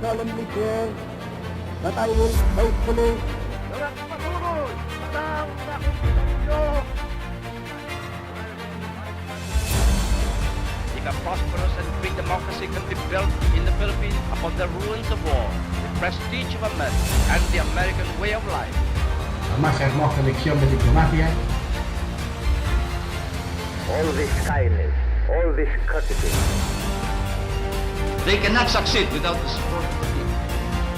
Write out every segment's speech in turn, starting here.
solemnly swear that I will faithfully If a prosperous and free democracy can be built in the Philippines upon the ruins of war, the prestige of America, and the American way of life, la más hermosa lección de diplomacia. All this kindness, all this courtesy. They cannot succeed without the support of the people.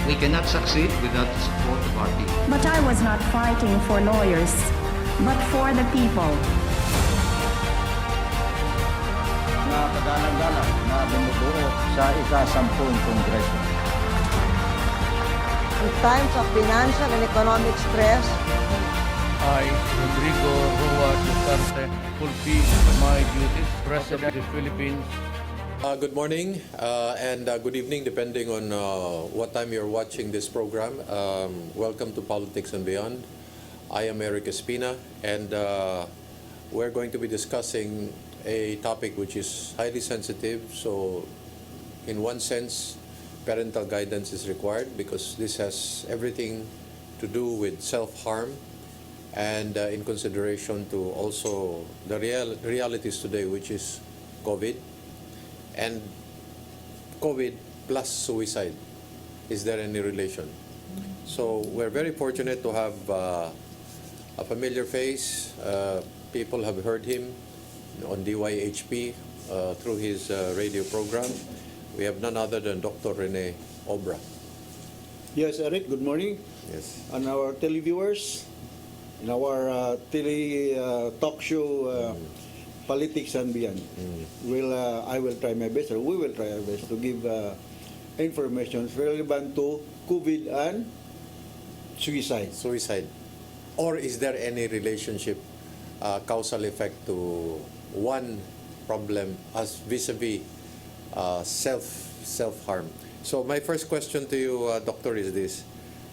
We cannot succeed without the support of our people. But I was not fighting for lawyers, but for the people. Na kagalang-galang na bumubuo sa ika-10 Kongreso. In times of financial and economic stress, I, Rodrigo Roa Duterte, fulfill my duties as President of the Philippines. Good morning and good evening, depending on what time you're watching this program. Welcome to Politics and Beyond. I am Eric Espina, and we're going to be discussing a topic which is highly sensitive. So, in one sense, parental guidance is required because this has everything to do with self-harm, and in consideration to also the realities today, which is COVID. And COVID plus suicide, is there any relation? So we're very fortunate to have a familiar face. People have heard him on DYHP through his radio program. We have none other than Dr. Rene Obra. Yes, Eric, good morning. Yes. And our televiewers, in our talk show, Politics and Beyond. I will try my best, or we will try our best to give information relevant to COVID and suicide. Suicide. Or is there any relationship, causal effect to one problem as vis-a-vis self-harm? So my first question to you, Doctor, is this.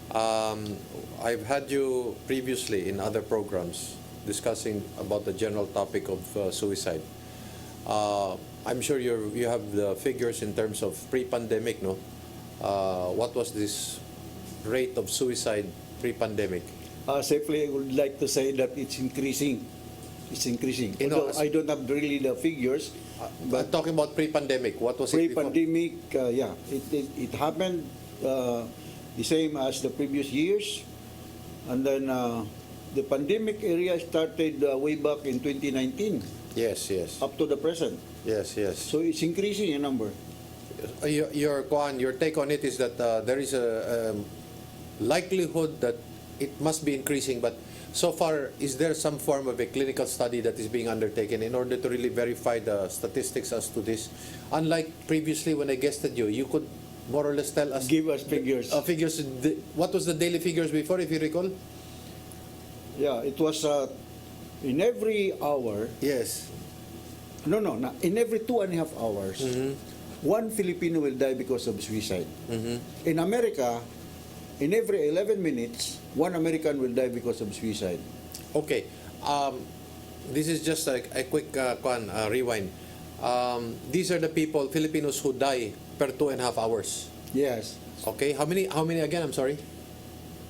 I've had you previously in other programs discussing about the general topic of suicide. I'm sure you have the figures in terms of pre-pandemic, no? What was this rate of suicide pre-pandemic? Safely, I would like to say that it's increasing. It's increasing. Although I don't have really the figures. But talking about pre-pandemic, what was it before? Pre-pandemic, yeah, it happened the same as the previous years. And then the pandemic area started way back in 2019. Yes, yes. Up to the present. Yes, yes. So it's increasing in number. Your take on it is that there is a likelihood that it must be increasing, but so far, is there some form of a clinical study that is being undertaken in order to really verify the statistics as to this? Unlike previously when I guested you, you could more or less tell us... Give us figures. Figures. What was the daily figures before, if you recall? Yeah, it was in every hour. Yes. No, in every 2.5 hours, one Filipino will die because of suicide. In America, in every 11 minutes, one American will die because of suicide. Okay. This is just a quick rewind. These are the people, Filipinos, who die per 2.5 hours. Yes. Okay. How many again? I'm sorry.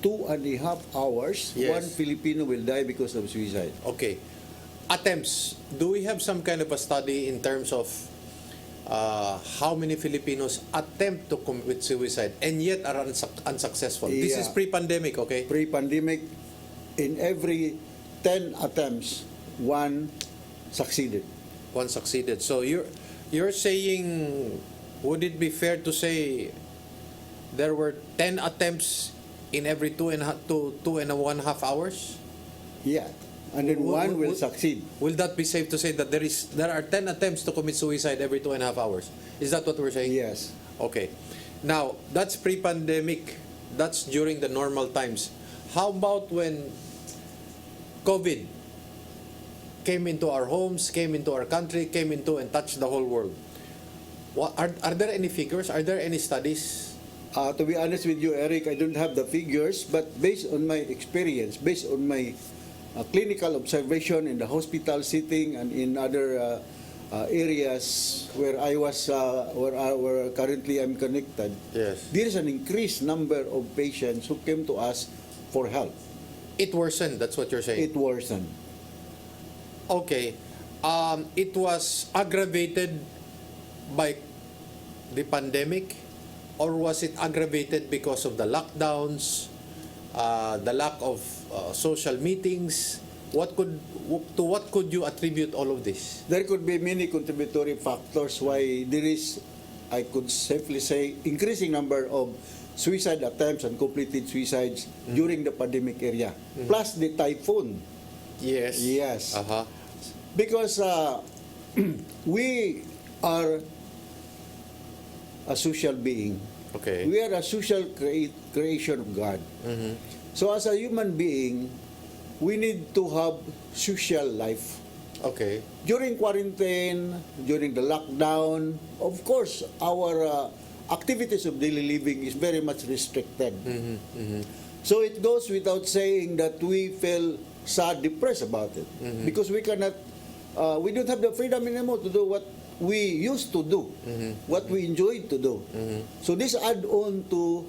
2.5 hours, yes. One Filipino will die because of suicide. Okay. Attempts. Do we have some kind of a study in terms of how many Filipinos attempt to commit suicide and yet are unsuccessful? Yeah. This is pre-pandemic, okay? Pre-pandemic, in every 10 attempts, one succeeded. One succeeded. So you're saying, would it be fair to say there were 10 attempts in every 2.5 hours? Yeah, and then one will succeed. Will that be safe to say that there are 10 attempts to commit suicide every 2.5 hours? Is that what we're saying? Yes. Okay. Now, that's pre-pandemic. That's during the normal times. How about when COVID came into our homes, came into our country, came into and touched the whole world? Are there any figures? Are there any studies? To be honest with you, Eric, I don't have the figures, but based on my experience, based on my clinical observation in the hospital setting and in other areas where I was, where currently I'm connected, Yes. there is an increased number of patients who came to us for help. It worsened, that's what you're saying? It worsened. Okay. It was aggravated by the pandemic, or was it aggravated because of the lockdowns, the lack of social meetings? To what could you attribute all of this? There could be many contributory factors why there is, I could safely say, increasing number of suicide attempts and completed suicides during the pandemic area. Plus the typhoon. Yes. Yes. Uh-huh. Because we are a social being. Okay. We are a social creation of God. So as a human being, we need to have social life. Okay. During quarantine, during the lockdown, of course, our activities of daily living is very much restricted. So it goes without saying that we feel sad, depressed about it, because we cannot, we don't have the freedom anymore to do what we used to do, what we enjoyed to do. So this add on to,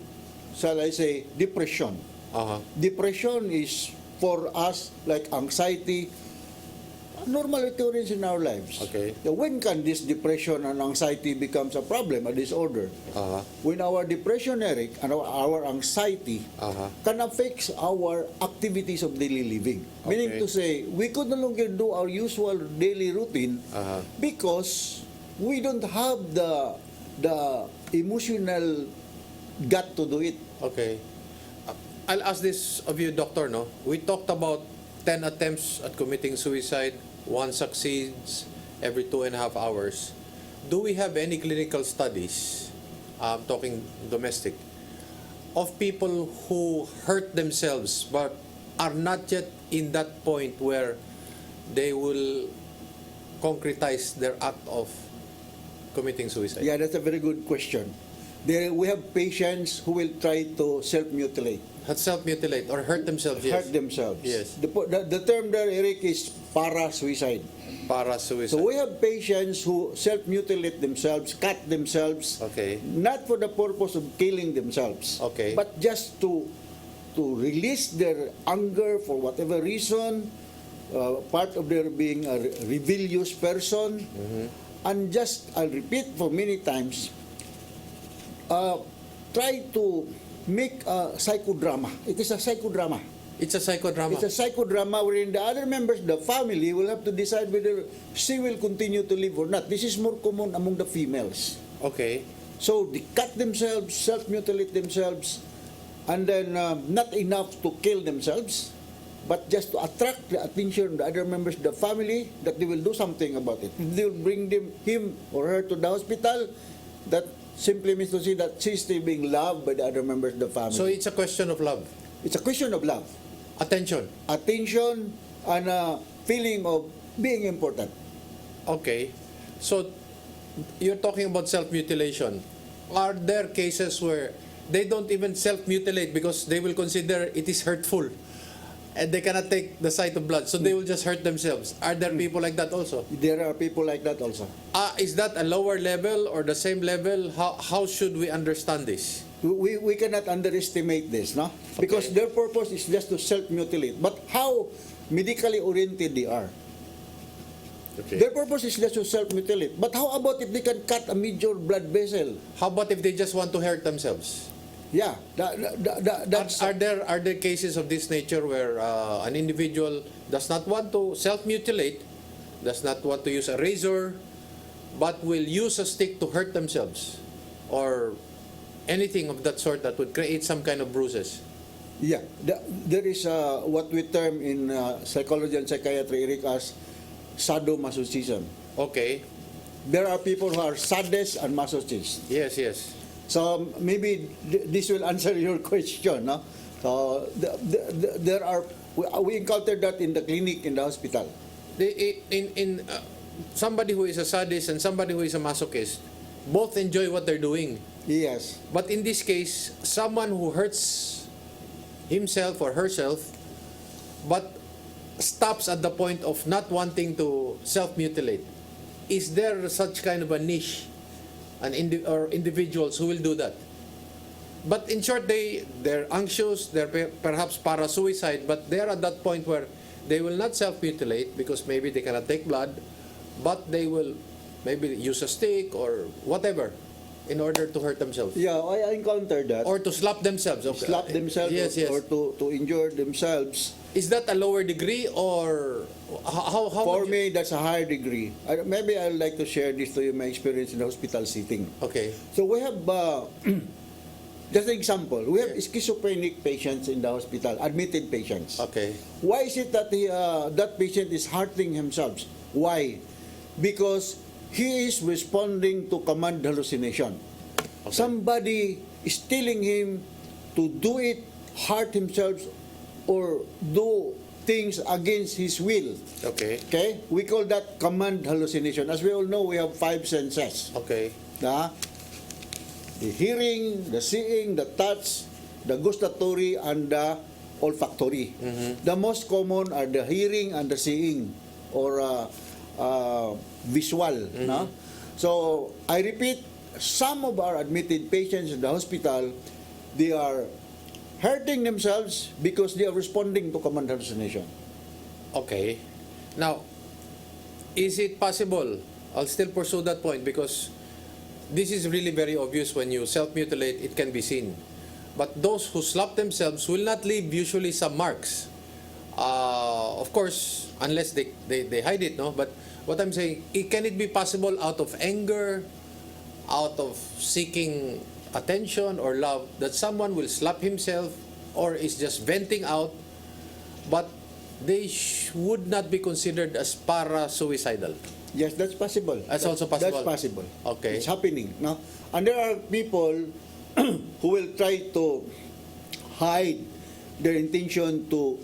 shall I say, depression. Depression is for us like anxiety, normal occurrence in our lives. Okay. When can this depression and anxiety becomes a problem, a disorder? When our depression, Eric, and our anxiety can affect our activities of daily living. Meaning to say, we could no longer do our usual daily routine because we don't have the emotional gut to do it. Okay. I'll ask this of you, Doctor, no? We talked about 10 attempts at committing suicide, 1 succeeds every 2.5 hours. Do we have any clinical studies, talking domestic, of people who hurt themselves but are not yet in that point where they will concretize their act of committing suicide? Yeah, that's a very good question. We have patients who will try to self-mutilate. Self-mutilate or hurt themselves, yes. Hurt themselves. Yes. The term there, Eric, is para-suicide. Para-suicide. So we have patients who self-mutilate themselves, cut themselves, Okay. not for the purpose of killing themselves, Okay. but just to release their anger for whatever reason, part of their being a rebellious person, and just, I'll repeat for many times, try to make a psychodrama. It is a psychodrama. It's a psychodrama. It's a psychodrama wherein the other members of the family will have to decide whether she will continue to live or not. This is more common among the females. Okay. So they cut themselves, self-mutilate themselves, and then not enough to kill themselves, but just to attract the attention of the other members of the family that they will do something about it. They will bring him or her to the hospital. That simply means to say that she's still being loved by the other members of the family. So it's a question of love. It's a question of love. Attention. Attention and a feeling of being important. Okay. So you're talking about self-mutilation. Are there cases where they don't even self-mutilate because they will consider it is hurtful and they cannot take the sight of blood, so they will just hurt themselves? Are there people like that also? There are people like that also. Is that a lower level or the same level? How should we understand this? We cannot underestimate this, no? Because their purpose is just to self-mutilate. But how medically oriented they are? Okay. Their purpose is just to self-mutilate. But how about if they can cut a major blood vessel? How about if they just want to hurt themselves? Yeah, that's... Are there cases of this nature where an individual does not want to self-mutilate, does not want to use a razor, but will use a stick to hurt themselves, or anything of that sort that would create some kind of bruises? Yeah, there is what we term in psychology and psychiatry, Eric, as sadomasochism. Okay. There are people who are sadists and masochists. Yes, yes. So maybe this will answer your question, no? So there are, we encountered that in the clinic, in the hospital. Somebody who is a sadist and somebody who is a masochist both enjoy what they're doing. Yes. But in this case, someone who hurts himself or herself but stops at the point of not wanting to self-mutilate. is there such kind of a niche, or individuals who will do that? But in short, they're anxious, they're perhaps para-suicide, but they're at that point where they will not self-mutilate because maybe they cannot take blood, but they will maybe use a stick or whatever in order to hurt themselves. Yeah, I encountered that. Or to slap themselves. Okay. Slap themselves, Yes, yes. or to injure themselves. Is that a lower degree, or how For would you- me, that's a higher degree. Maybe I'd like to share this to you, my experience in the hospital setting. Okay. So we have, just an example, we have schizophrenic patients in the hospital, admitted patients. Okay. Why is it that that patient is hurting himself? Why? Because he is responding to command hallucination. Okay. Somebody is telling him to do it, hurt himself, or do things against his will. Okay. Okay? We call that command hallucination. As we all know, we have 5 senses. Okay. The hearing, the seeing, the touch, the gustatory, and the olfactory. The most common are the hearing and the seeing, or visual. No? So, I repeat, some of our admitted patients in the hospital, they are hurting themselves because they are responding to command hallucination. Okay. Now, is it possible? I'll still pursue that point because this is really very obvious. When you self-mutilate, it can be seen. But those who slap themselves will not leave usually some marks. Of course, unless they hide it, no? But what I'm saying, can it be possible out of anger, out of seeking attention or love, that someone will slap himself or is just venting out, but they would not be considered as para-suicidal? Yes, that's possible. That's also possible? That's possible. Okay. It's happening. No? And there are people who will try to hide their intention to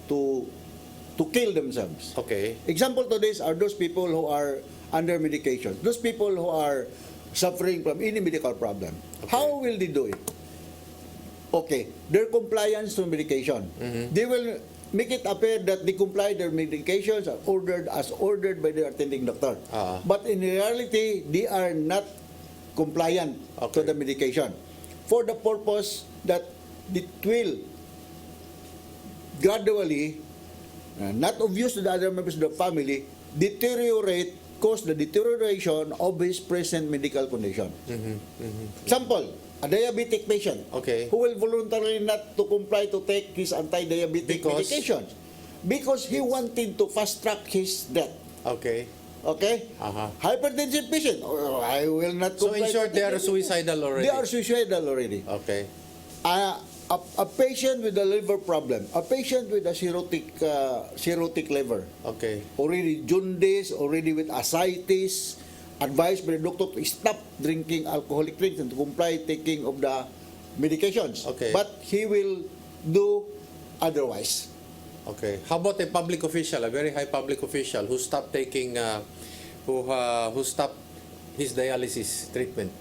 kill themselves. Okay. Example to this are those people who are under medication. Those people who are suffering from any medical problem. Okay. How will they do it? Okay, their compliance to medication. They will make it appear that they comply their medications are ordered by their attending doctor. But in reality, they are not compliant to the medication for the purpose that it will gradually, not obvious to the other members of the family, cause the deterioration of his present medical condition. Example, a diabetic patient who will voluntarily not to comply to take his anti-diabetic medications because he wanted to fast track his death. Okay. Okay? Hypertensive patient, I will not comply. So in short, they are suicidal already? They are suicidal already. Okay. A patient with a liver problem, a patient with a cirrhotic liver, already jaundice, already with ascites, advised by the doctor to stop drinking alcoholic drinks and to comply taking of the medications. But he will do otherwise. Okay. How about a public official, a very high public official who stopped taking, who stopped his dialysis treatment?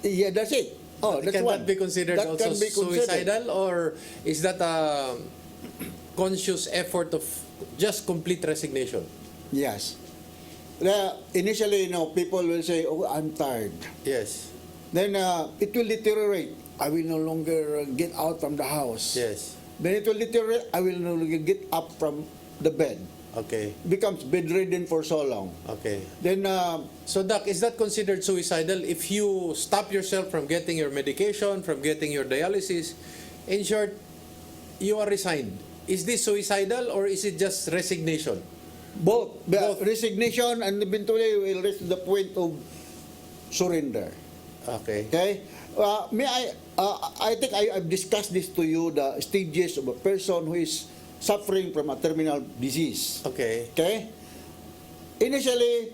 Yeah, that's it. Oh, that's can one. that be considered That also can be considered. suicidal, or is that a conscious effort of just complete resignation? Yes. Initially, people will say, "Oh, I'm tired." Yes. Then it will deteriorate. I will no longer get out from the house. Yes. Then it will deteriorate. I will no longer get up from the bed. Okay. Becomes bedridden for so long. Okay. Then, so Doc, is that considered suicidal if you stop yourself from getting your medication, from getting your dialysis? In short, you are resigned. Is this suicidal or is it just resignation? Both. Resignation, and eventually will reach the point of surrender. Okay. Okay? I think I've discussed this to you, the stages of a person who is suffering from a terminal disease. Okay. Okay? Initially,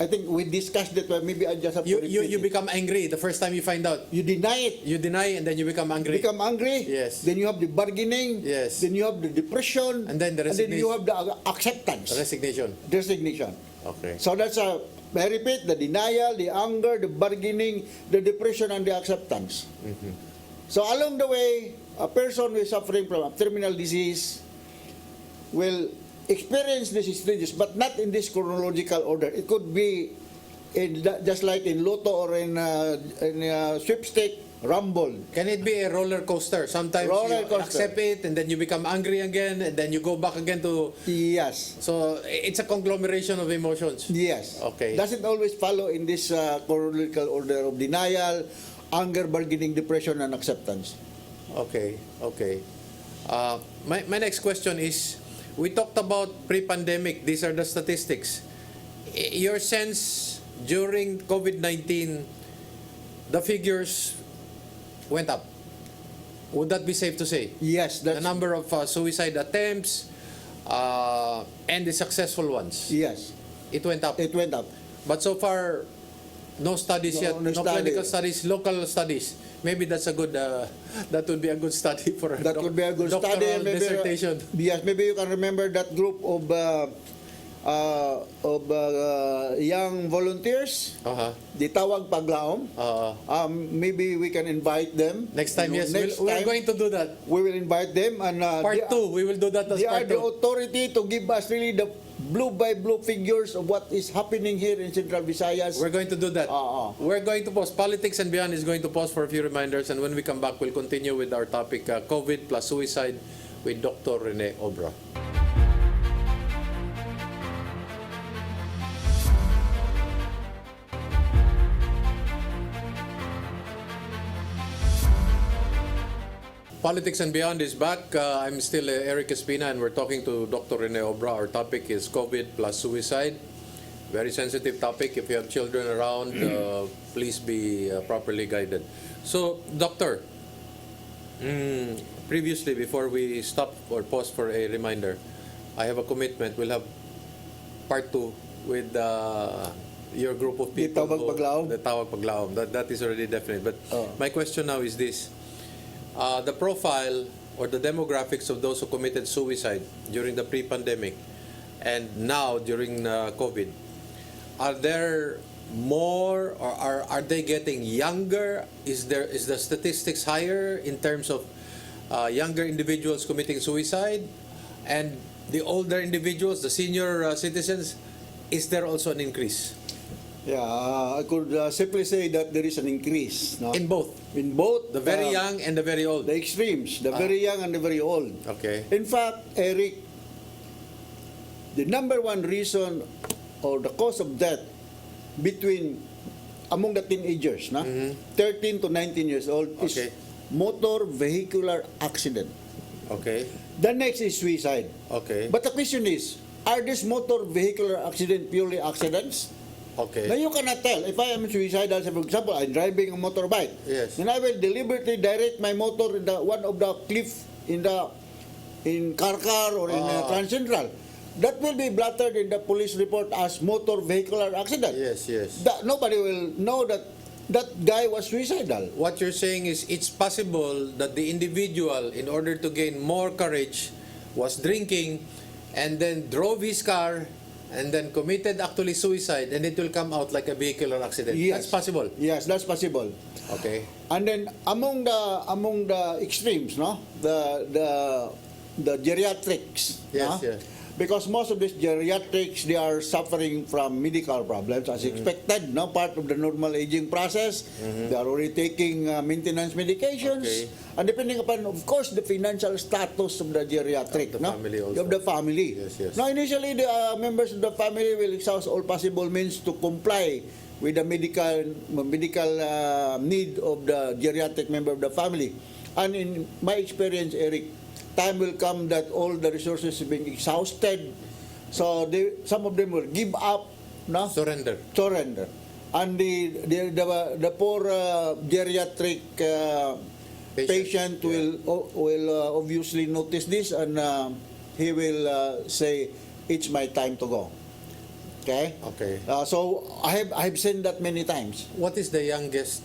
I think we discussed it, but maybe I just have to repeat you it. become angry the first time you find out. You deny it. You deny and then you become angry. Become angry. Yes. Then you have the bargaining. Yes. Then you have the depression. And then the And then you resignation. have the acceptance. Resignation. Resignation. Okay. So that's I repeat, the denial, the anger, the bargaining, the depression, and the acceptance. So along the way, a person who is suffering from a terminal disease will experienced these stages, but not in this chronological order. It could be just like in Lotto or in sweepstake, rumble. Can it be a roller coaster? Sometimes Roller you coaster. accept it and then you become angry again and then you go back again to... Yes. So it's a conglomeration of emotions. Yes. Okay. Doesn't always follow in this chronological order of denial, anger, bargaining, depression, and acceptance. Okay, okay. My next question is, we talked about pre-pandemic. These are the statistics. Your sense during COVID-19, the figures went up. Would that be safe to say? Yes. The number of suicide attempts and the successful ones. Yes. It went up. It went up. But so far, no studies yet. No clinical studies, local studies. Maybe that's a good. That would be a good study for a That would be a good study. doctoral And maybe, dissertation. yes, maybe you can remember that group of young volunteers, the Tawag Paglaom. Maybe we can invite them. Next time, yes, Next we're time, going to do that. we will invite them. And Part 2, we will do that as they are part the 2. authority to give us really the blue by blue figures of what is happening here in Central Visayas. We're going to do that. We're going to pause. Politics and Beyond is going to pause for a few reminders, and when we come back, we'll continue with our topic, COVID plus suicide, with Dr. Rene Obra. Politics and Beyond is back. I'm still Eric Espina, and we're talking to Dr. Rene Obra. Our topic is COVID plus suicide. Very sensitive topic. If you have children around, please be properly guided. So, Doctor, previously, before we stop or pause for a reminder, I have a commitment. We'll have part 2 with your group of people. The Tawag Paglaom. The Tawag Paglaom. That is already definite. But my question now is this. The profile or the demographics of those who committed suicide during the pre-pandemic and now during COVID, are there more, or are they getting younger? Is the statistics higher in terms of younger individuals committing suicide, and the older individuals, the senior citizens? Is there also an increase? Yeah, I could simply say that there is an increase. No? In both? In both. The very young and the very old? The extremes, the very young and the very old. Okay. In fact, Eric, the number one reason or the cause of death among the teenagers, 13 to 19 years old, is motor vehicular accident. Okay. The next is suicide. Okay. But the question is, are these motor vehicular accident purely accidents? Okay. Now you cannot tell. If I am suicidal, say for example, I'm driving a motorbike, yes, then I will deliberately direct my motor in one of the cliff in Karkar or in Trans Central. That will be blattered in the police report as motor vehicular accident. Yes, yes. Nobody will know that guy was suicidal. What you're saying is it's possible that the individual, in order to gain more courage, was drinking and then drove his car and then committed actually suicide, and it will come out like a vehicular accident. Yes. That's possible. Yes, that's possible. Okay. And then among the extremes, the geriatrics. Yes, yes. Because most of these geriatrics, they are suffering from medical problems as expected, part of the normal aging process. They are already taking maintenance medications. And depending upon, of course, the financial status of the geriatric. Of the family also. Of the family. Yes, yes. Now, initially, the members of the family will exhaust all possible means to comply with the medical need of the geriatric member of the family. And in my experience, Eric, time will come that all the resources are being exhausted, so some of them will give up, surrender. And the poor geriatric patient will obviously notice this, and he will say, "It's my time to go." Okay. Okay. So I've seen that many times. What is the youngest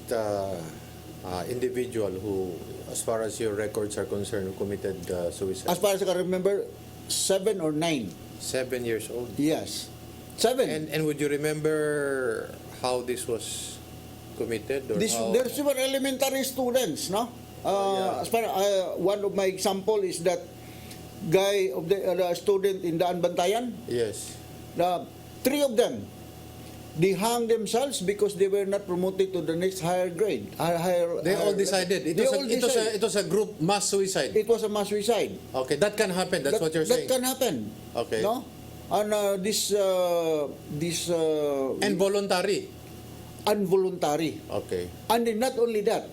individual who, as far as your records are concerned, who committed suicide? As far as I can remember, 7 or 9. 7 years old? Yes. 7. And would you remember how this was committed? Or These were elementary students, no? As far one of my example is that guy of the student in Daan Bantayan, Yes. the three of them, they hung themselves because they were not promoted to the next higher grade. They all decided. It was a group mass suicide. It was a mass suicide. Okay, that can happen. That's what you're saying. That can happen. Okay. No? And this And voluntary. involuntary. Okay. And then not only that,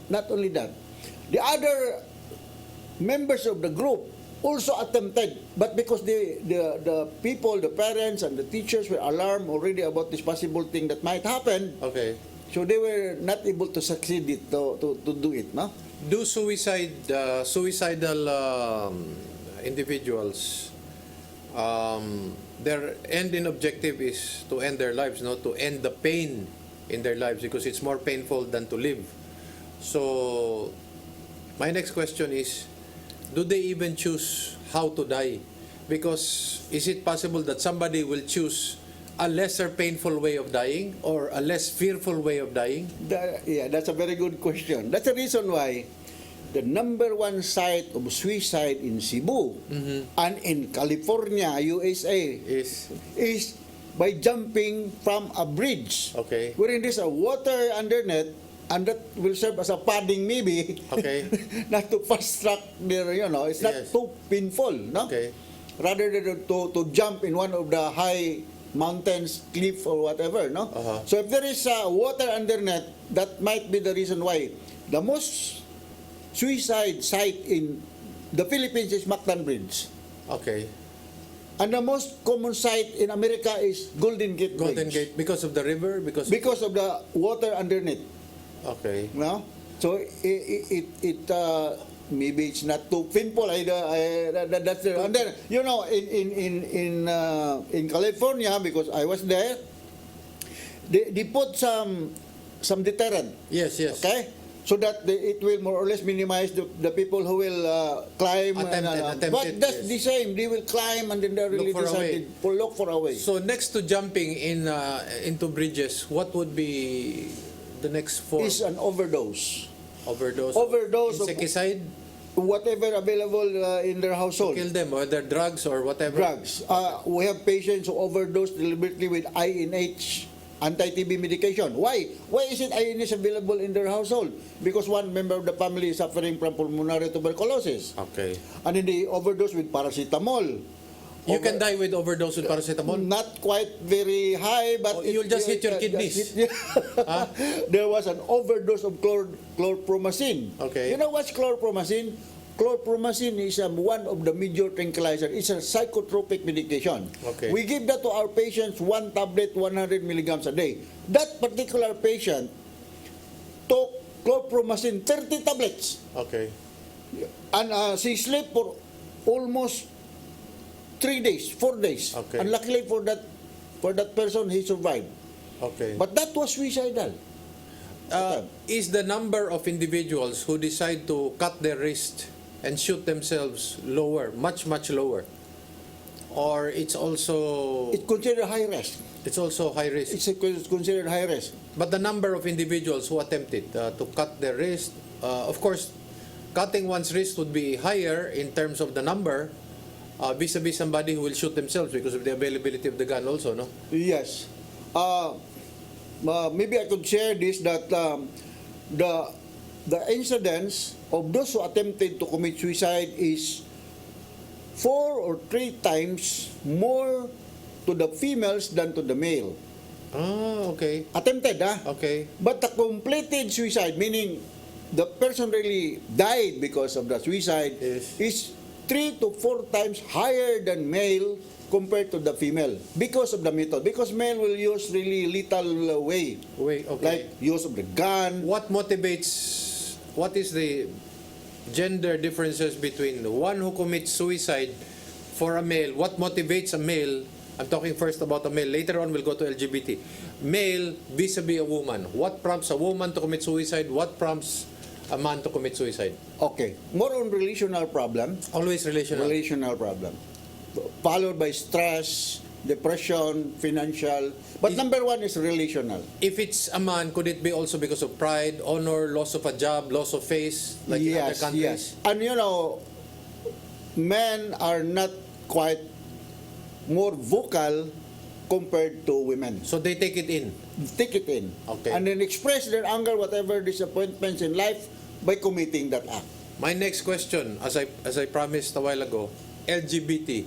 the other members of the group also attempted, but because the people, the parents and the teachers were alarmed already about this possible thing that might happen, Okay. so they were not able to succeed to do it, no? Do suicidal individuals, their end in objective is to end their lives, no? To end the pain in their lives because it's more painful than to live. So, my next question is, do they even choose how to die? Because is it possible that somebody will choose a lesser painful way of dying or a less fearful way of dying? Yeah, that's a very good question. That's the reason why the number one site of suicide in Cebu and in California, USA, is by jumping from a bridge. Okay. Wherein there's a water underneath, and that will serve as a padding maybe. Okay. Not to fast track their, it's not Yes. too painful, no? Okay. Rather than to jump in one of the high mountains, cliff or whatever, no? Uh-huh. So if there is water underneath, that might be the reason why the most suicide site in the Philippines is Mactan Bridge. Okay. And the most common site in America is Golden Gate Bridge. Golden Gate, because of the river? Because of the water underneath. Okay. No? So it maybe it's not too painful. That's the, and then in California, because I was there, they put some deterrent. Yes. Okay, so that it will more or less minimize the people who will climb. Attempt but it, that's yes. the same. They will climb and then they really Look for a way. decided to look for a way. So next to jumping into bridges, what would be the next form? Is an overdose. Overdose Overdose of- insecticide? Whatever available in their household. Kill them, whether drugs or whatever. Drugs. We have patients who overdose deliberately with INH, anti-TB medication. Why? Why isn't INH available in their household? Because one member of the family is suffering from pulmonary tuberculosis. Okay. And then they overdose with paracetamol. You can die with overdose with paracetamol? Not quite very high, but Oh, you'll just hit your kidneys. Huh? There was an overdose of chlorpromazine. Okay. You know what's chlorpromazine? Chlorpromazine is one of the major tranquilizer. It's a psychotropic medication. Okay. We give that to our patients, one tablet, 100 milligrams a day. That particular patient took chlorpromazine, 30 tablets. Okay. And she slept for almost 3 days, 4 days. Okay. And luckily for that person, he survived. Okay. But that was suicidal. Is the number of individuals who decide to cut their wrist and shoot themselves lower, much lower? Or it's also It's considered high risk. it's also high risk? It's considered high risk. But the number of individuals who attempted to cut their wrist, of course, cutting one's wrist would be higher in terms of the number, vis-a-vis somebody who will shoot themselves because of the availability of the gun also, no? Yes. Maybe I could share this, that the incidence of those who attempted to commit suicide is 4 or 3 times more to the females than to the male. Ah, okay. Attempted, Okay. But the completed suicide, meaning the person really died because of the suicide, Yes. is 3 to 4 times higher than male compared to the female because of the method. Because male will use really lethal way, Wait, okay. like use of the gun. What is the gender differences between the one who commits suicide for a male? What motivates a male? I'm talking first about a male. Later on, we'll go to LGBT. Male vis-a-vis a woman. What prompts a woman to commit suicide? What prompts a man to commit suicide? Okay, more on relational problem. Always relational. Relational problem, followed by stress, depression, financial. But number one is relational. If it's a man, could it be also because of pride, honor, loss of a job, loss of face, like in other countries? Yes. And men are not quite more vocal compared to women. So they take it in. Take it in. Okay. And then express their anger, whatever disappointments in life, by committing that act. My next question, as I promised a while ago, LGBT.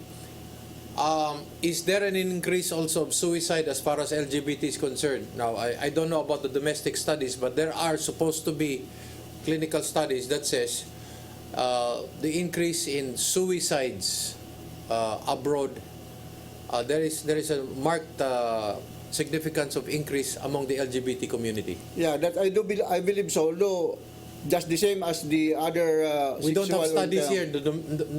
Is there an increase also of suicide as far as LGBT is concerned? Now, I don't know about the domestic studies, but there are supposed to be clinical studies that says the increase in suicides abroad, there is a marked significance of increase among the LGBT community. Yeah, that I believe so. Although just the same as the other We don't have sexual studies here.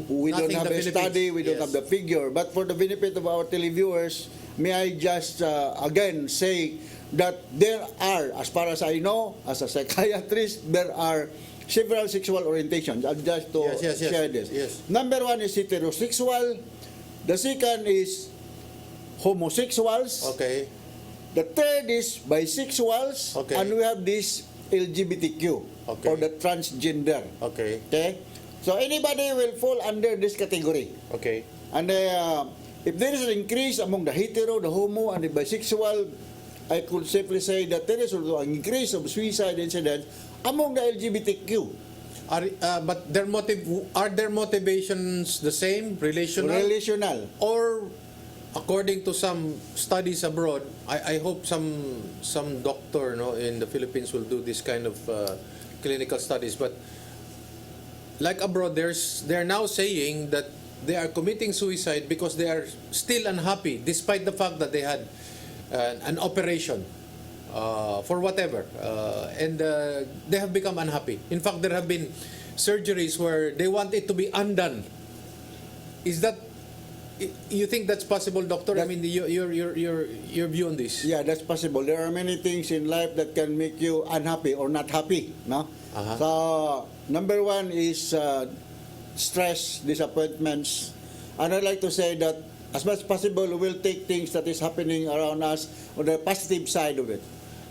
we don't nothing have the a Philippines. study, we don't Yes. have the figure. But for the benefit of our televiewers, may I just again say that there are, as far as I know, as a psychiatrist, there are several sexual orientations. I'll just to Yes. share this. Yes. Number one is heterosexual. The second is homosexuals. Okay. The third is bisexuals. Okay. And we have this LGBTQ, Okay. or the transgender. Okay. Okay? So anybody will fall under this category. Okay. And if there is an increase among the hetero, the homo, and the bisexual, I could safely say that there is also an increase of suicide incidents among the LGBTQ. But are their motivations the same, relational? Relational. Or according to some studies abroad, I hope some doctor in the Philippines will do this kind of clinical studies. But like abroad, they're now saying that they are committing suicide because they are still unhappy, despite the fact that they had an operation for whatever, and they have become unhappy. In fact, there have been surgeries where they want it to be undone. Is that? You think that's possible, doctor? I mean, your view on this? Yeah, that's possible. There are many things in life that can make you unhappy or not happy. No. Uh-huh. So number one is stress, disappointments, and I'd like to say that as much as possible, we will take things that is happening around us on the positive side of it.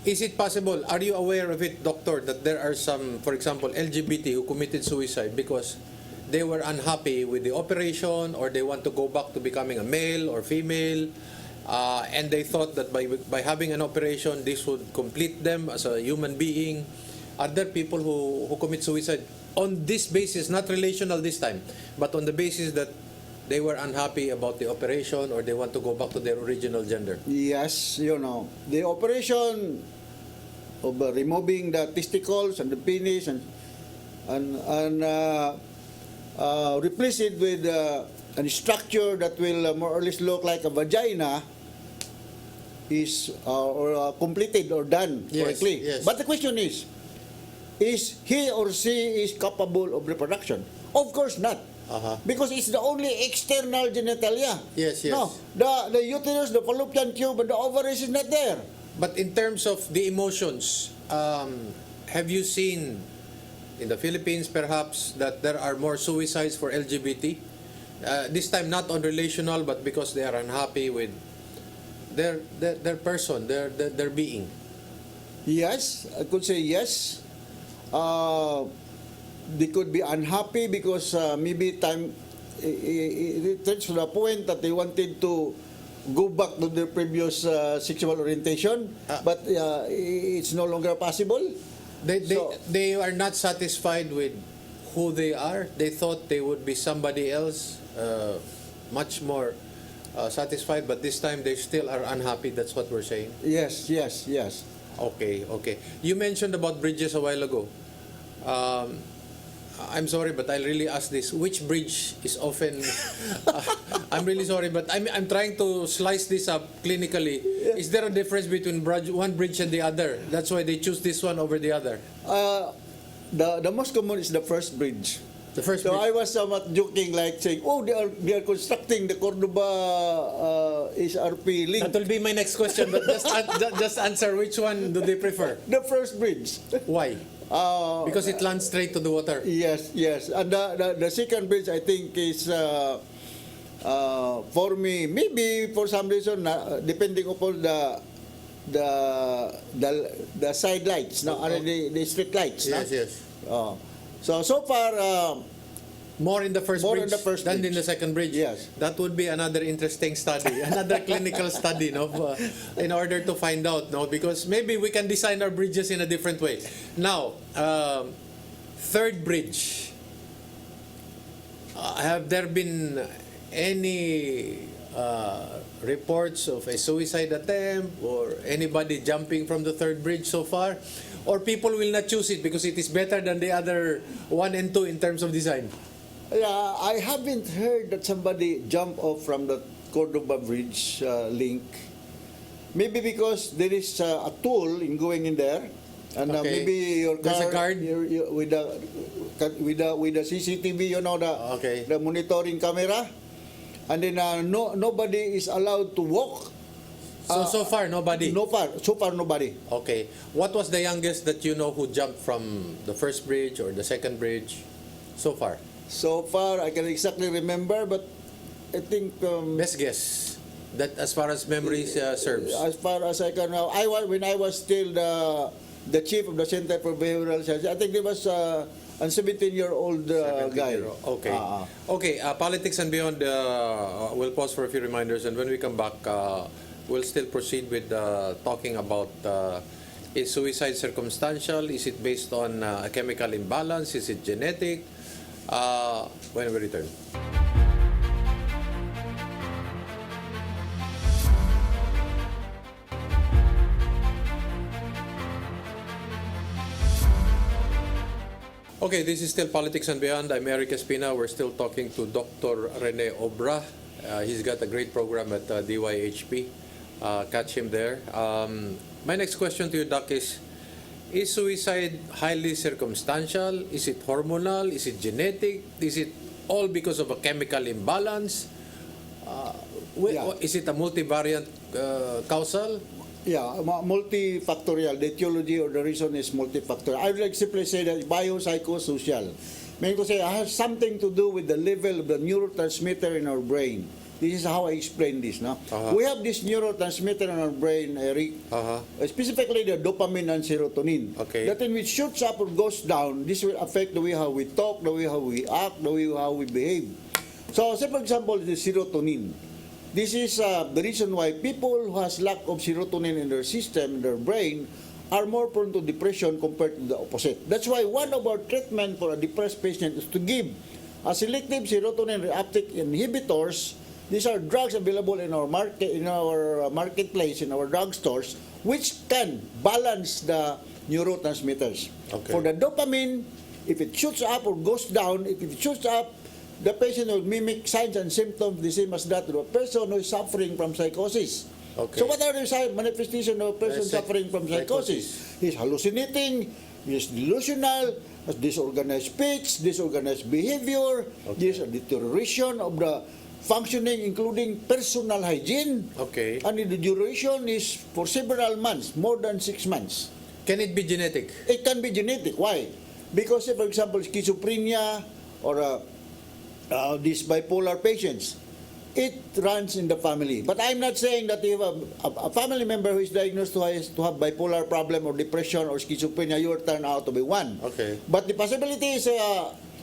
Is it possible? Are you aware of it, doctor, that there are some, for example, LGBT who committed suicide because they were unhappy with the operation, or they want to go back to becoming a male or female, and they thought that by having an operation, this would complete them as a human being? Are there people who commit suicide on this basis, not relational this time, but on the basis that they were unhappy about the operation, or they want to go back to their original gender? Yes, the operation of removing the testicles and the penis and replace it with a structure that will more or less look like a vagina is completed or done correctly. Yes. But the question is he or she is capable of reproduction? Of course not. Uh-huh. Because it's the only external genitalia. Yes. No, the uterus, the fallopian tube, and the ovaries is not there. But in terms of the emotions, have you seen in the Philippines perhaps that there are more suicides for LGBT? This time not on relational, but because they are unhappy with their person, their being. Yes, I could say yes. They could be unhappy because maybe it reached to the point that they wanted to go back to their previous sexual orientation, but it's no longer possible. They are not satisfied with who they are. They thought they would be somebody else, much more satisfied, but this time they still are unhappy. That's what we're saying. Yes. Okay. You mentioned about bridges a while ago. I'm sorry, but I'll really ask this. Which bridge is often... I'm really sorry, but I'm trying to slice this up clinically. Yeah. Is there a difference between one bridge and the other? That's why they choose this one over the other. The most common is the first bridge. The first so bridge. I was somewhat joking, like saying, they are constructing the Cordoba HRP link. That will be my next question, but just answer, which one do they prefer? The first bridge. Why? Because it lands straight to the water. Yes. And the second bridge, I think, is for me, maybe for some reason, depending upon the side lights, the street lights. Yes. So far, More in the first More bridge in the first than in bridge. the second bridge. Yes. That would be another interesting study, another clinical study, no, in order to find out, no, because maybe we can design our bridges in a different way. Now, third bridge. Have there been any reports of a suicide attempt or anybody jumping from the third bridge so far? Or people will not choose it because it is better than the other 1 and 2 in terms of design? Yeah, I haven't heard that somebody jumped off from the Cordoba Bridge link. Maybe because there is a tool in going in there, and Okay. maybe your car, There's a guard? with the CCTV, you know, Okay. the monitoring camera, and then nobody is allowed to walk. So far, nobody? So far, nobody. Okay. What was the youngest that you know who jumped from the first bridge or the second bridge so far? So far, I can exactly remember, but I think Best guess. That as far as memories serves. as far as I can know, when I was still the chief of the Center for Behavioral Science, I think there was a 17-year-old guy. Okay. Okay, Politics and Beyond, we'll pause for a few reminders, and when we come back, we'll still proceed with talking about is suicide circumstantial? Is it based on a chemical imbalance? Is it genetic? When we return. Okay, this is still Politics and Beyond. I'm Eric Espina. We're still talking to Dr. Rene Obra. He's got a great program at DYHP. Catch him there. My next question to you, Doc, is suicide highly circumstantial? Is it hormonal? Is it genetic? Is it all because of a chemical imbalance? Is it a multivariant causal? Yeah, multifactorial. The etiology or the reason is multifactorial. I would like simply say that biopsychosocial. Meaning to say it has something to do with the level of the neurotransmitter in our brain. This is how I explain this. No? We have this neurotransmitter in our brain, Eric, specifically the dopamine and serotonin. Okay. That when it shoots up or goes down, this will affect the way how we talk, the way how we act, the way how we behave. So, say for example, the serotonin. This is the reason why people who has lack of serotonin in their system, in their brain, are more prone to depression compared to the opposite. That's why one of our treatment for a depressed patient is to give a selective serotonin reuptake inhibitors. These are drugs available in our marketplace, in our drugstores, which can balance the neurotransmitters. Okay. For the dopamine, if it shoots up or goes down, if it shoots up, the patient will mimic signs and symptoms the same as that of a person who is suffering from psychosis. Okay. So what are the manifestations of a person suffering from psychosis? He's hallucinating, he's delusional, has disorganized speech, disorganized behavior, there's a deterioration of the functioning, including personal hygiene. Okay. And the duration is for several months, more than 6 months. Can it be genetic? It can be genetic. Why? Because, say, for example, schizophrenia or these bipolar patients, it runs in the family. But I'm not saying that if a family member who is diagnosed to have bipolar problem or depression or schizophrenia, you will turn out to be one. Okay. But the possibility is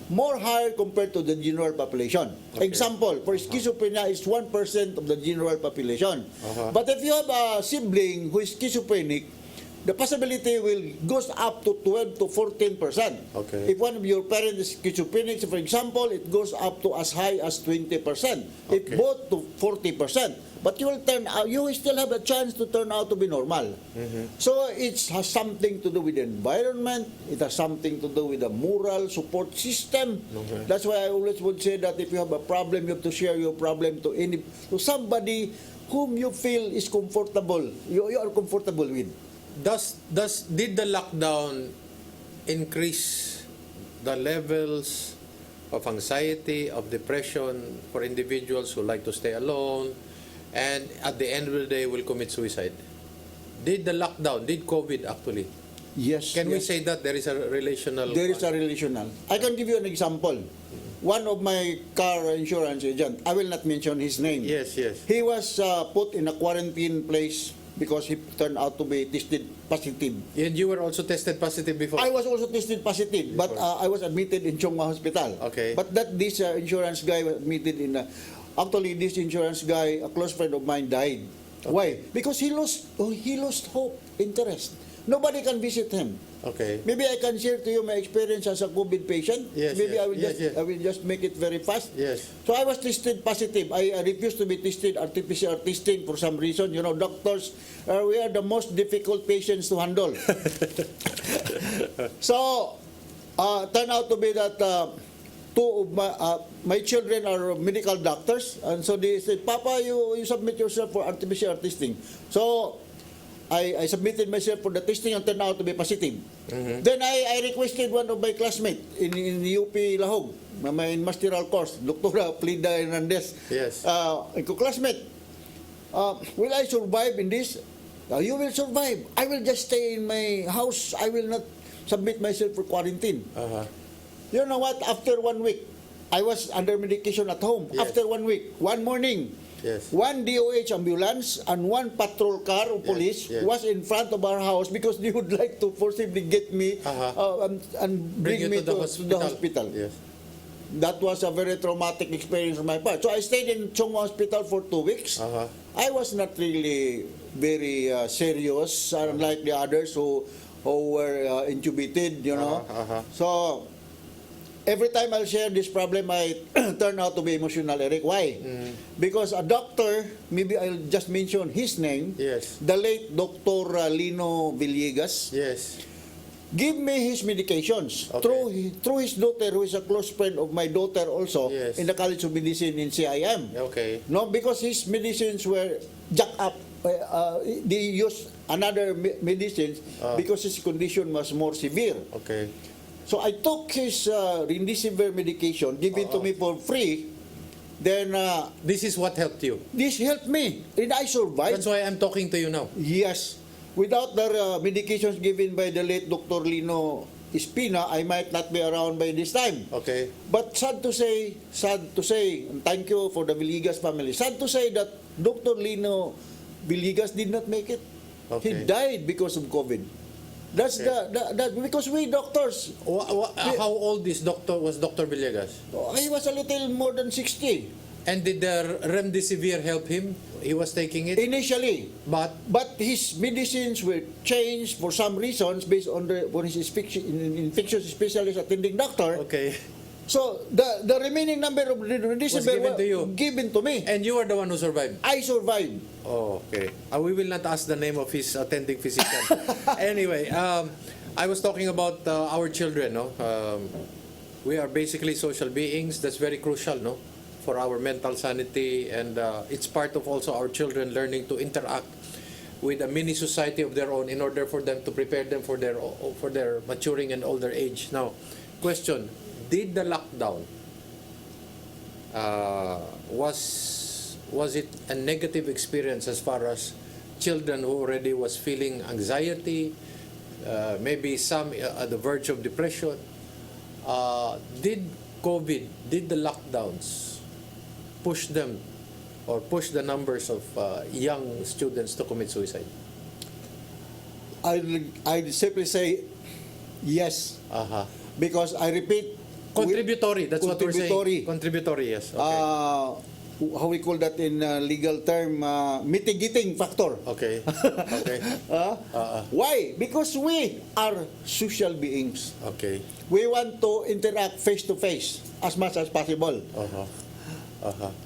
more higher compared to the general population. Okay. Example, for schizophrenia is 1% of the general population. But if you have a sibling who is schizophrenic, the possibility will goes up to 12 to 14%. Okay. If one of your parents is schizophrenic, for example, it goes up to as high as 20%. If Okay. both to 40%. But you will still have a chance to turn out to be normal. So it has something to do with the environment. It has something to do with the moral support system. Okay. That's why I always would say that if you have a problem, you have to share your problem to somebody whom you feel is comfortable. You are comfortable with. Did the lockdown increase the levels of anxiety, of depression for individuals who like to stay alone and at the end of the day will commit suicide? Did the lockdown, did COVID actually? Yes. Can we yes. say that there is a relational? There is a relational. I can give you an example. One of my car insurance agent, I will not mention his name. Yes, yes. He was put in a quarantine place because he turned out to be tested positive. And you were also tested positive before? I was also tested positive, but I was admitted in Chongma Hospital. Okay. But this insurance guy was admitted in. Actually, this insurance guy, a close friend of mine, died. Okay. Why? Because he lost hope, interest. Nobody can visit him. Okay. Maybe I can share to you my experience as a COVID patient. Yes, Maybe yes, I will yes, just yes. I will just make it very fast. Yes. So I was tested positive. I refused to be tested RT-PCR testing for some reason. You know, doctors, we are the most difficult patients to handle. So, turned out to be that two of my children are medical doctors, and so they said, "Papa, you submit yourself for RT-PCR testing." So I submitted myself for the testing and turned out to be positive. Then I requested one of my classmates in UP Lahog, in masteral course, Dr. Plida Hernandez. Yes. Classmate, will I survive in this? You will survive. I will just stay in my house. I will not submit myself for quarantine. Uh-huh. You know what? After 1 week, I was under medication at home. Yes. After 1 week, one morning, Yes. one DOH ambulance and one patrol car of police yes. was in front of our house because they would like to forcibly get me and bring me to the hospital. Yes. That was a very traumatic experience on my part. So I stayed in Chongma Hospital for 2 weeks. Uh-huh. I was not really very serious, unlike the others who were intubated, you know. So every time I'll share this problem, I turn out to be emotional, Eric. Why? Because a doctor, maybe I'll just mention his name, Yes. the late Dr. Lino Villegas, Yes. give me his medications Okay. through his daughter, who is a close friend of my daughter also, Yes. in the College of Medicine in CIM. Okay. No, because his medicines were jacked up. They used another medicines because his condition was more severe. Okay. So I took his remdesivir medication, given to me for free. Then This is what helped you. this helped me, and I survived. That's why I'm talking to you now. Yes. Without the medications given by the late Dr. Lino Espina, I might not be around by this time. Okay. But sad to say, and thank you for the Villegas family, sad to say that Dr. Lino Villegas did not make it. Okay. He died because of COVID. That's because we doctors, How old was Dr. Villegas? he was a little more than 60 And did the remdesivir help him? He was taking it? initially. But But his medicines were changed for some reasons based on his infectious specialist attending doctor. okay. So the remaining number of remdesivir given to you. given to me. And you are the one who survived. I survived. Oh, okay. We will not ask the name of his attending physician. Anyway, I was talking about our children. No, we are basically social beings. That's very crucial, no, for our mental sanity, and it's part of also our children learning to interact with a mini society of their own in order for them to prepare them for their maturing and older age. Now, question: did the lockdown was it a negative experience as far as children who already was feeling anxiety, maybe some at the verge of depression? Did the lockdowns push them or push the numbers of young students to commit suicide? I'd simply say yes, because I repeat, Contributory, that's what we're saying. Contributory. Contributory, yes. Okay. How we call that in legal term, mitigating factor. Okay. Okay. Why? Because we are social beings. Okay. We want to interact face to face as much as possible.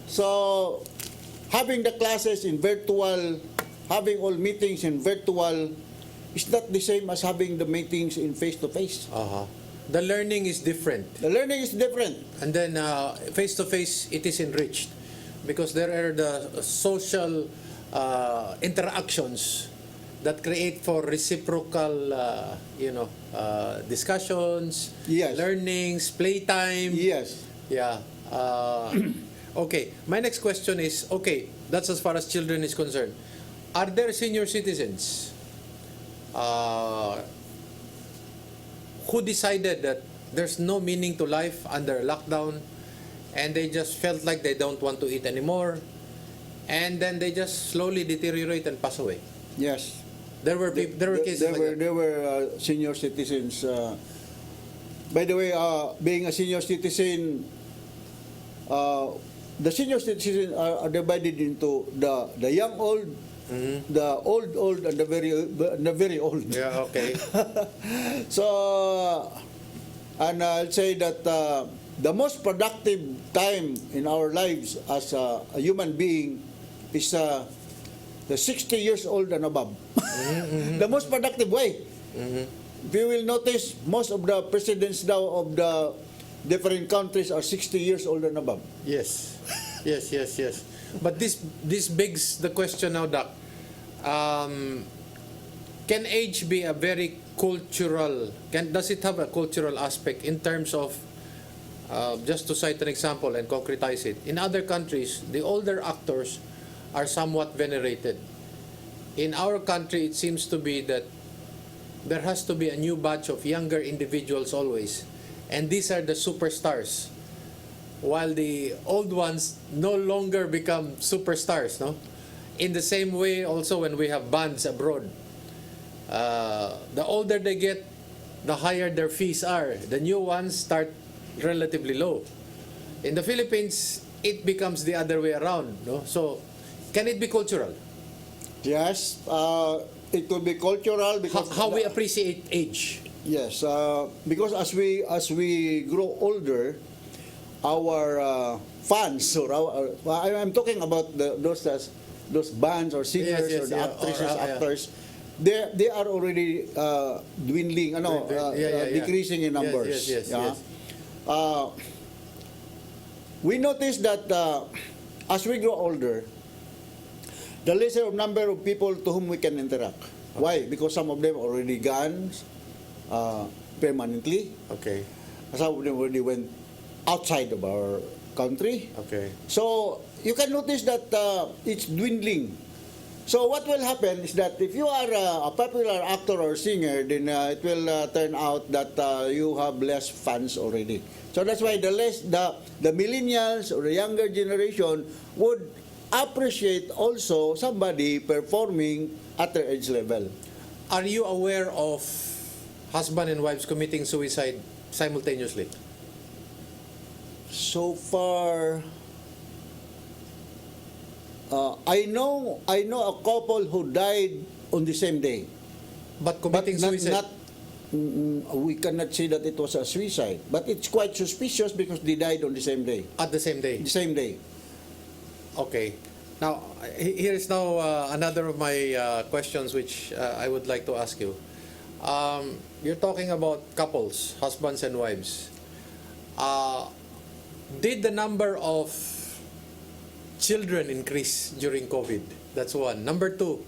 So, having the classes in virtual, having all meetings in virtual, is not the same as having the meetings in face to face. The learning is different. The learning is different. And then face to face, it is enriched because there are the social interactions that create for reciprocal, discussions, Yes. learnings, playtime. Yes. Yeah. Okay. My next question is, okay, that's as far as children is concerned. Are there senior citizens who decided that there's no meaning to life under lockdown and they just felt like they don't want to eat anymore and then they just slowly deteriorate and pass away? Yes. There were cases like that. There were senior citizens. By the way, being a senior citizen, the senior citizens are divided into the young old, the old, and the very old. Yeah, okay. So, and I'll say that the most productive time in our lives as a human being is the 60 years old and above. The most productive way. If you will notice, most of the presidents now of the different countries are 60 years old and above. Yes. Yes. But this begs the question now, Doc. Can age be a very cultural, does it have a cultural aspect in terms of, just to cite an example and concretize it, in other countries, the older actors are somewhat venerated. In our country, it seems to be that there has to be a new batch of younger individuals always, and these are the superstars, while the old ones no longer become superstars, no? In the same way, also when we have bands abroad, the older they get, the higher their fees are. The new ones start relatively low. In the Philippines, it becomes the other way around, no? So, can it be cultural? Yes, it will be cultural because How we appreciate age. Yes, because as we grow older, our fans or I'm talking about those bands or singers Yes, or the yeah, actresses, or, actors. They are already dwindling, decreasing in numbers. Yes. We notice that as we grow older, the lesser number of people to whom we can interact. Okay. Why? Because some of them already gone permanently. Okay. Some of them already went outside of our country. Okay. So you can notice that it's dwindling. So what will happen is that if you are a popular actor or singer, then it will turn out that you have less fans already. So that's why the millennials or the younger generation would appreciate also somebody performing at their age level. Are you aware of husband and wives committing suicide simultaneously? So far, I know a couple who died on the same day. But committing suicide? We cannot say that it was a suicide, but it's quite suspicious because they died on the same day. At the same day? The same day. Okay. Now, here is now another of my questions which I would like to ask you. You're talking about couples, husbands and wives. Did the number of children increase during COVID? That's one. Number two,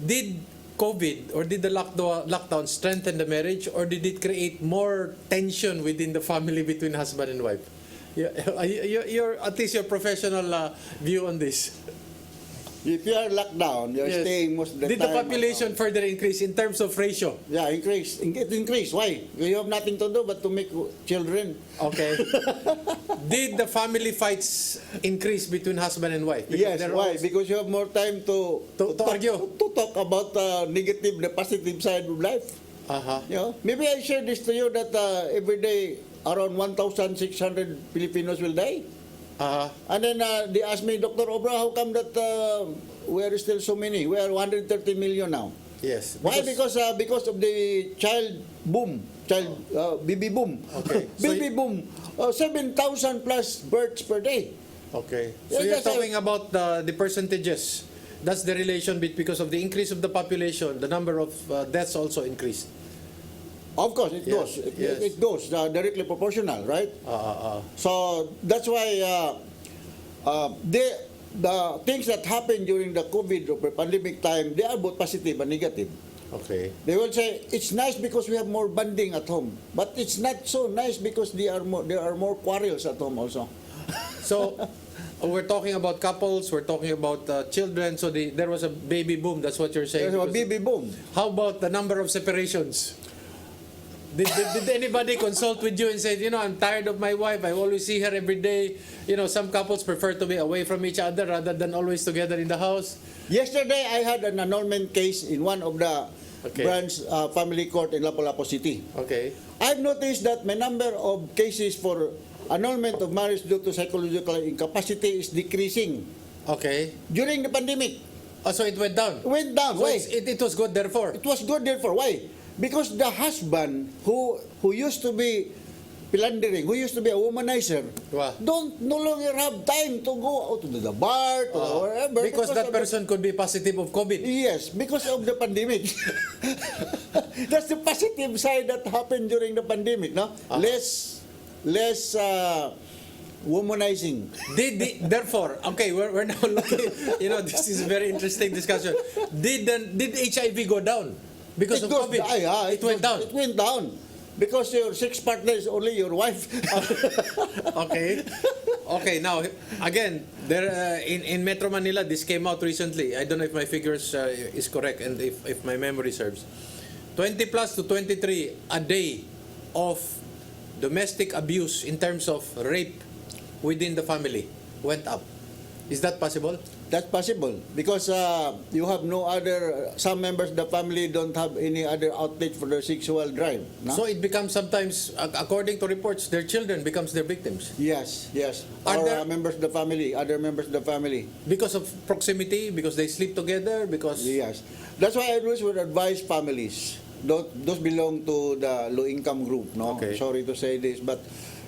did COVID or did the lockdown strengthen the marriage, or did it create more tension within the family between husband and wife? Your at least your professional view on this. If you are locked down, you're staying most of the time. Did the population further increase in terms of ratio? Yeah, increase. It increased. Why? You have nothing to do but to make children. Okay. Did the family fights increase between husband and wife? Because yes. Why? Because you have more time to argue. To talk about the positive side of life. You know? Maybe I share this to you that every day around 1,600 Filipinos will die. And then they asked me, Dr. Obra, how come that we are still so many? We are 130 million now. Yes. Why? Because of the baby boom. Okay. Baby boom. 7,000 plus births per day. Okay. So you're talking about the percentages. That's the relation because of the increase of the population, the number of deaths also increased. Of course, it goes. It goes directly proportional, right? So that's why the things that happen during the COVID or pandemic time, they are both positive and negative. Okay. They will say it's nice because we have more bonding at home, but it's not so nice because there are more quarrels at home also. So we're talking about couples, we're talking about children. So there was a baby boom. That's what you're saying. There's a baby boom. How about the number of separations? Did anybody consult with you and say, I'm tired of my wife, I always see her every day. Some couples prefer to be away from each other rather than always together in the house. Yesterday, I had an annulment case in one of the branch family court in Lapu-Lapu City. Okay. I've noticed that my number of cases for annulment of marriage due to psychological incapacity is decreasing Okay. during the pandemic. So it went down. It went down. So Why? it was good therefore. It was good therefore. Why? Because the husband who used to be philandering, who used to be a womanizer, Wow. don't no longer have time to go out to the bar, to wherever. Because that of the- person could be positive of COVID. Yes, because of the pandemic. That's the positive side that happened during the pandemic, no? Less womanizing. Therefore, okay, we're now looking, this is a very interesting discussion. Did HIV go down because of COVID? It went down. It went down. Because your sex partner is only your wife. Okay. Okay, now, again, there in Metro Manila, this came out recently. I don't know if my figures is correct and if my memory serves. 20 plus to 23 a day of domestic abuse in terms of rape within the family went up. Is that possible? That's possible because you have no other. Some members of the family don't have any other outlet for their sexual drive. No? So it becomes sometimes, according to reports, their children becomes their victims. Yes. Are Or there- members of the family, other members of the family. Because of proximity, because they sleep together, because... Yes. That's why I always would advise families. Those belong to the low-income group. No, Okay. Sorry to say this, but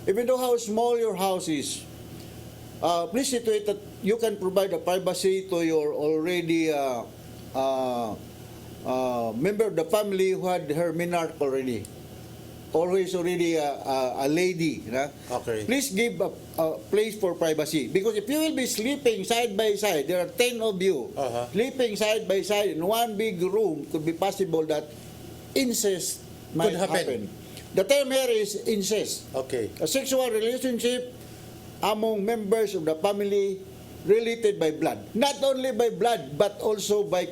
even though how small your house is, please see to it that you can provide a privacy to your already member of the family who had her menarche already, or who is already a lady. Okay. Please give a place for privacy, because if you will be sleeping side by side, there are 10 of you sleeping side by side in one big room, could be possible that incest might happen. The term here is incest. Okay. A sexual relationship among members of the family related by blood. Not only by blood, but also by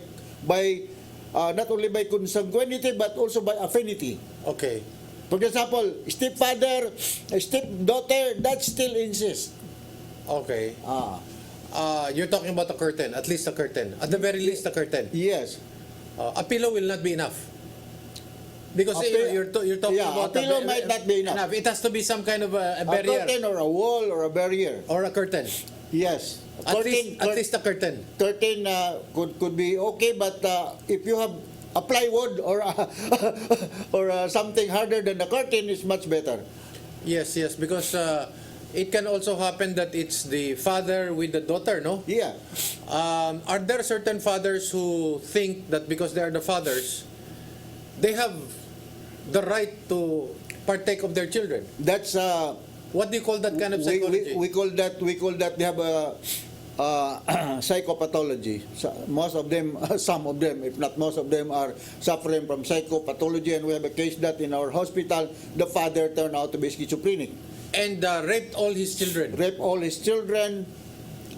not only by consanguinity, but also by affinity. Okay. For example, stepfather, stepdaughter, that's still incest. Okay. You're talking about a curtain, at least a curtain. At the very least, a curtain. Yes. A pillow will not be enough. Because you're talking about... a pillow might not be enough. It has to be some kind of a barrier. A curtain or a wall or a barrier. Or a curtain. Yes. At least a curtain. Curtain could be okay, but if you have a plywood or something harder than the curtain, is much better. Yes, because it can also happen that it's the father with the daughter, no? Yeah. Are there certain fathers who think that because they are the fathers, they have the right to partake of their children? That's what do you call that kind of psychology? We call that they have a psychopathology. Most of them, some of them, if not most of them, are suffering from psychopathology, and we have a case that in our hospital, the father turned out to be schizophrenic. And raped all his children. Raped all his children,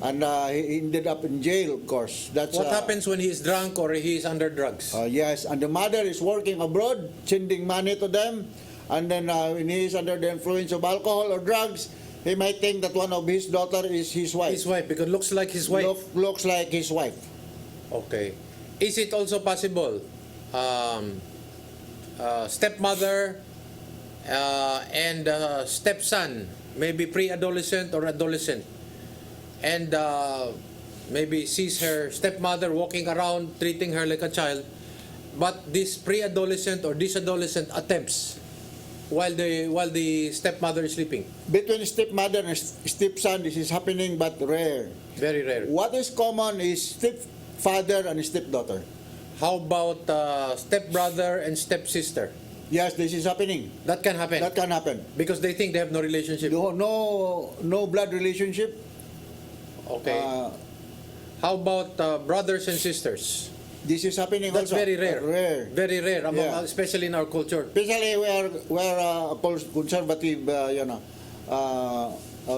and he ended up in jail, of course. That's what happens when he is drunk or he is under drugs? Yes, and the mother is working abroad, sending money to them, and then when he is under the influence of alcohol or drugs, he might think that one of his daughter is his wife. His wife, because looks like his wife. Looks like his wife. Okay. Is it also possible stepmother and stepson, maybe pre-adolescent or adolescent, and maybe sees her stepmother walking around treating her like a child, but this pre-adolescent or this adolescent attempts while the stepmother is sleeping? Between stepmother and stepson, this is happening, but rare. Very rare. What is common is stepfather and stepdaughter. How about stepbrother and stepsister? Yes, this is happening. That can happen. That can happen. Because they think they have no relationship. No blood relationship. Okay. How about brothers and sisters? This is happening That's also. very rare. Very rare, Yeah. especially in our culture. Especially we are a conservative,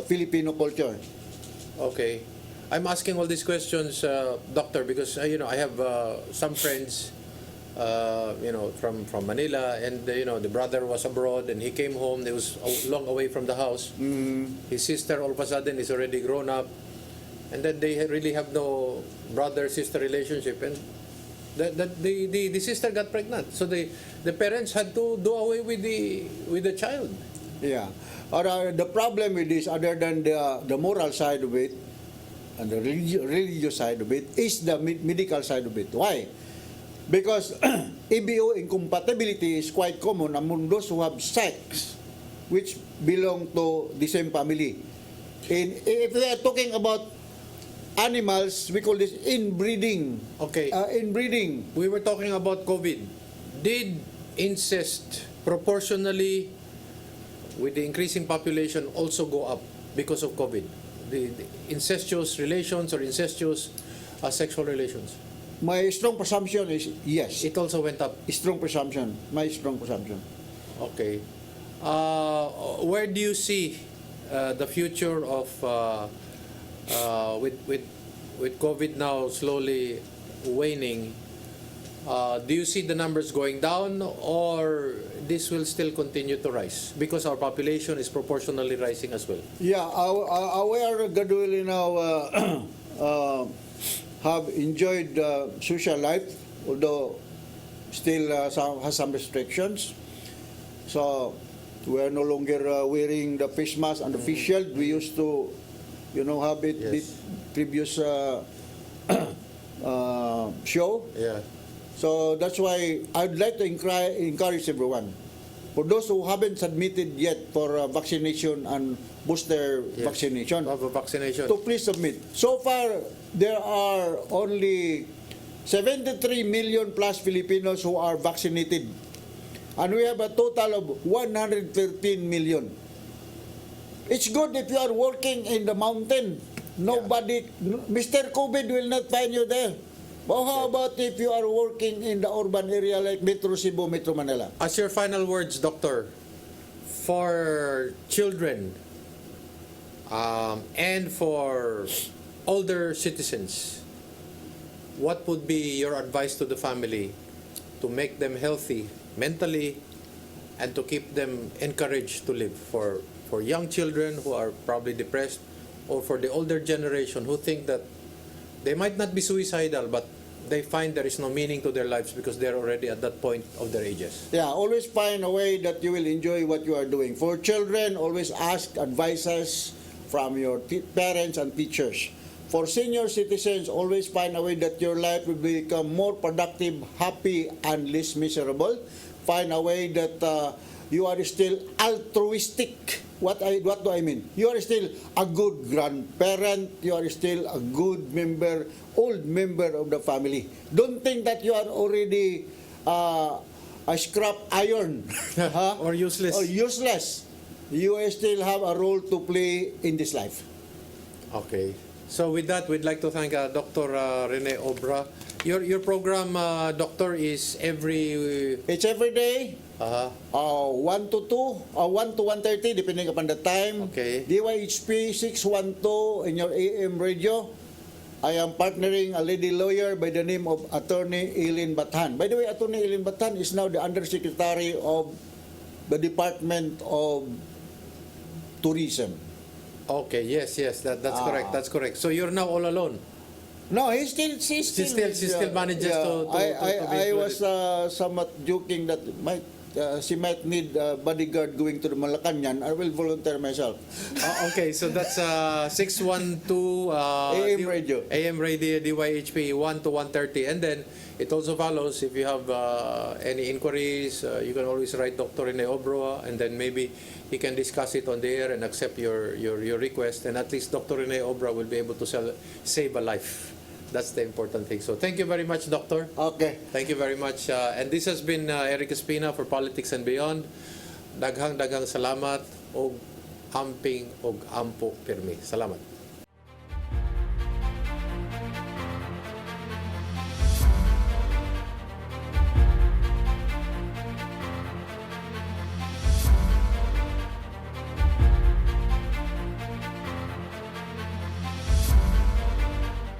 Filipino culture. Okay. I'm asking all these questions, Doctor, because I have some friends from Manila, and the brother was abroad, and he came home. He was long away from the house. His sister all of a sudden is already grown up, and then they really have no brother-sister relationship, and the sister got pregnant. So the parents had to do away with the child. Yeah. Or the problem with this, other than the moral side of it and the religious side of it, is the medical side of it. Why? Because EBO incompatibility is quite common among those who have sex which belong to the same family. And if we are talking about animals, we call this inbreeding. Okay. Inbreeding. We were talking about COVID. Did incest proportionally with the increasing population also go up because of COVID? The incestuous relations or incestuous sexual relations? My strong presumption is yes. It also went up. Strong presumption. My strong presumption. Okay. Where do you see the future of with COVID now slowly waning? Do you see the numbers going down, or this will still continue to rise because our population is proportionally rising as well? Yeah, we are gradually now have enjoyed social life, although still has some restrictions. So we are no longer wearing the face mask and the face shield. We used to, have it the previous show. Yeah. So that's why I'd like to encourage everyone. For those who haven't submitted yet for vaccination and booster vaccination, to please submit. So far, there are only 73 million plus Filipinos who are vaccinated. And we have a total of 113 million. It's good if you are working in the mountain. Nobody, Mr. COVID will not find you there. But how about if you are working in the urban area like Metro Cebu, Metro Manila? As your final words, Doctor, for children and for older citizens, what would be your advice to the family to make them healthy mentally and to keep them encouraged to live? For young children who are probably depressed, or for the older generation who think that they might not be suicidal, but they find there is no meaning to their lives because they're already at that point of their ages. Yeah, always find a way that you will enjoy what you are doing. For children, always ask advices from your parents and teachers. For senior citizens, always find a way that your life will become more productive, happy, and less miserable. Find a way that you are still altruistic. What do I mean? You are still a good grandparent. You are still a good member, old member of the family. Don't think that you are already a scrap iron or useless. Or useless. You still have a role to play in this life. Okay. So with that, we'd like to thank Dr. Rene Obra. Your program, Doctor, is It's every day. 1 to 2, 1 to 1:30, depending upon the time. Okay. DYHP 612 in your AM radio. I am partnering a lady lawyer by the name of Attorney Eileen Bathan. By the way, Attorney Eileen Bathan is now the Undersecretary of the Department of Tourism. Okay, yes, that's correct. That's correct. So you're now all alone. No, she still manages to I was somewhat joking that she might need a bodyguard going to the Malacanang. I will volunteer myself. Okay, so that's 612 AM radio. AM radio DYHP 1 to 1:30, and then it also follows if you have any inquiries, you can always write Dr. Rene Obra, and then maybe he can discuss it on the air and accept your request, and at least Dr. Rene Obra will be able to save a life. That's the important thing. So thank you very much, Doctor. Okay. Thank you very much. And this has been Eric Espina for Politics and Beyond. Daghang salamat og amping og ampo pirmi. Salamat.